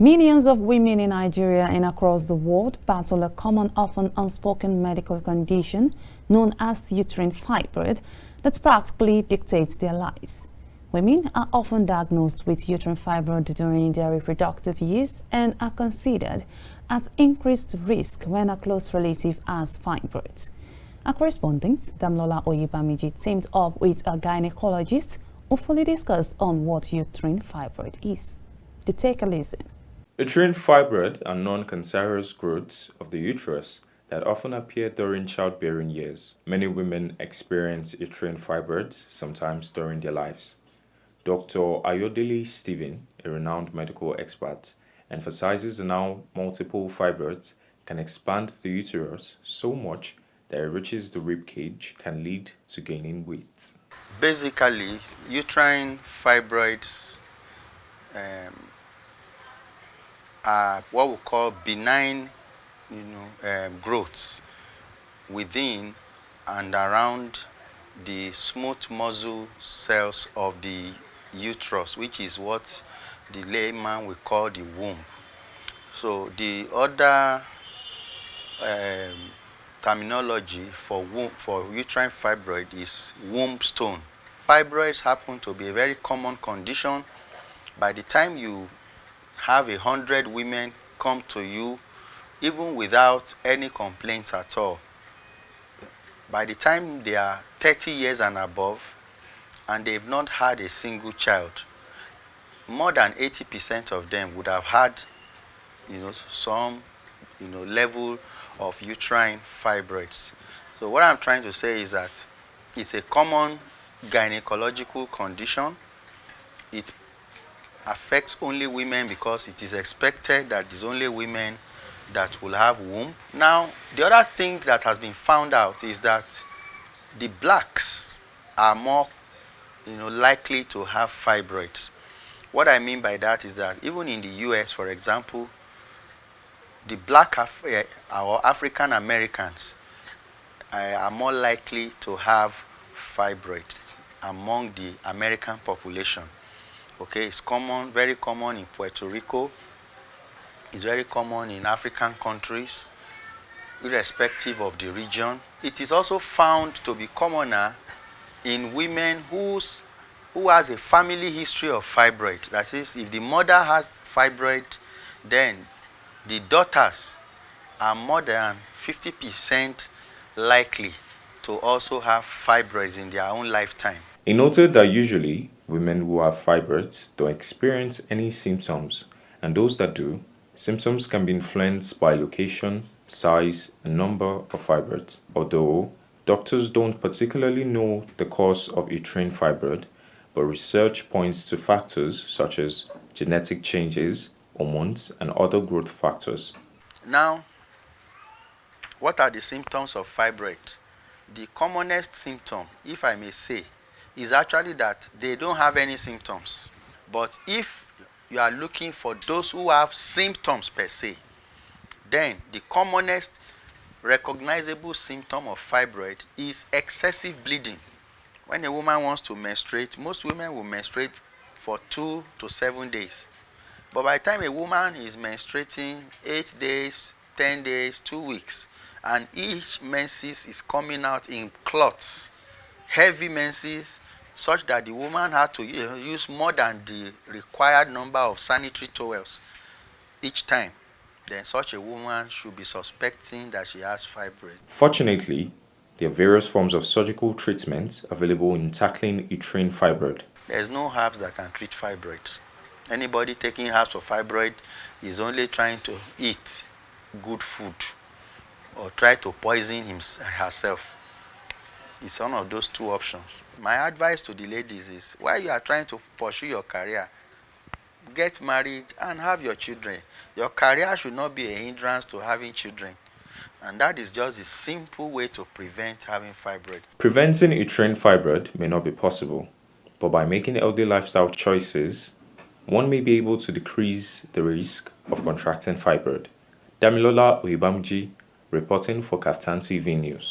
Millions of women in Nigeria and across the world battle a common, often unspoken medical condition known as uterine fibroid that practically dictates their lives. Women are often diagnosed with uterine fibroid during their reproductive years and are considered at increased risk when a close relative has fibroids. Our correspondent, Damlola Oyibamiji, teamed up with a gynecologist who fully discussed on what uterine fibroid is. To take a listen. Uterine fibroid are non-cancerous growths of the uterus that often appear during childbearing years. Many women experience uterine fibroids sometimes during their lives. Dr. Ayodele Stephen, a renowned medical expert, emphasizes how multiple fibroids can expand the uterus so much that it reaches the rib cage, can lead to gaining weight. Basically, uterine fibroids are what we call benign growths within and around the smooth muscle cells of the uterus, which is what the layman will call the womb. So the other terminology for uterine fibroid is womb stone. Fibroids happen to be a very common condition. By the time you have 100 women come to you, even without any complaints at all, by the time they are 30 years and above and they've not had a single child, more than 80% of them would have had some level of uterine fibroids. So what I'm trying to say is that it's a common gynecological condition. It affects only women because it is expected that it's only women that will have womb. Now, the other thing that has been found out is that the blacks are more likely to have fibroids. What I mean by that is that even in the US, for example, the black or African Americans are more likely to have fibroids among the American population. Okay, it's common, very common in Puerto Rico. It's very common in African countries, irrespective of the region. It is also found to be commoner in women who has a family history of fibroid. That is, if the mother has fibroid, then the daughters are more than 50% likely to also have fibroids in their own lifetime. He noted that usually women who have fibroids don't experience any symptoms, and those that do, symptoms can be influenced by location, size, and number of fibroids. Although doctors don't particularly know the cause of uterine fibroid, but research points to factors such as genetic changes, hormones, and other growth factors. Now, what are the symptoms of fibroid? The commonest symptom, if I may say, is actually that they don't have any symptoms. But if you are looking for those who have symptoms per se, then the commonest recognizable symptom of fibroid is excessive bleeding. When a woman wants to menstruate, most women will menstruate for 2 to 7 days. But by the time a woman is menstruating 8 days, 10 days, 2 weeks, and each menses is coming out in clots, heavy menses, such that the woman had to use more than the required number of sanitary towels each time, then such a woman should be suspecting that she has fibroids. Fortunately, there are various forms of surgical treatments available in tackling uterine fibroid. There's no herbs that can treat fibroids. Anybody taking herbs for fibroid is only trying to eat good food or try to poison herself. It's one of those two options. My advice to the ladies is, while you are trying to pursue your career, get married and have your children. Your career should not be a hindrance to having children. And that is just a simple way to prevent having fibroid. Preventing uterine fibroid may not be possible, but by making healthy lifestyle choices, one may be able to decrease the risk of contracting fibroid. Damilola Oyibamiji, reporting for KAFTAN TV News.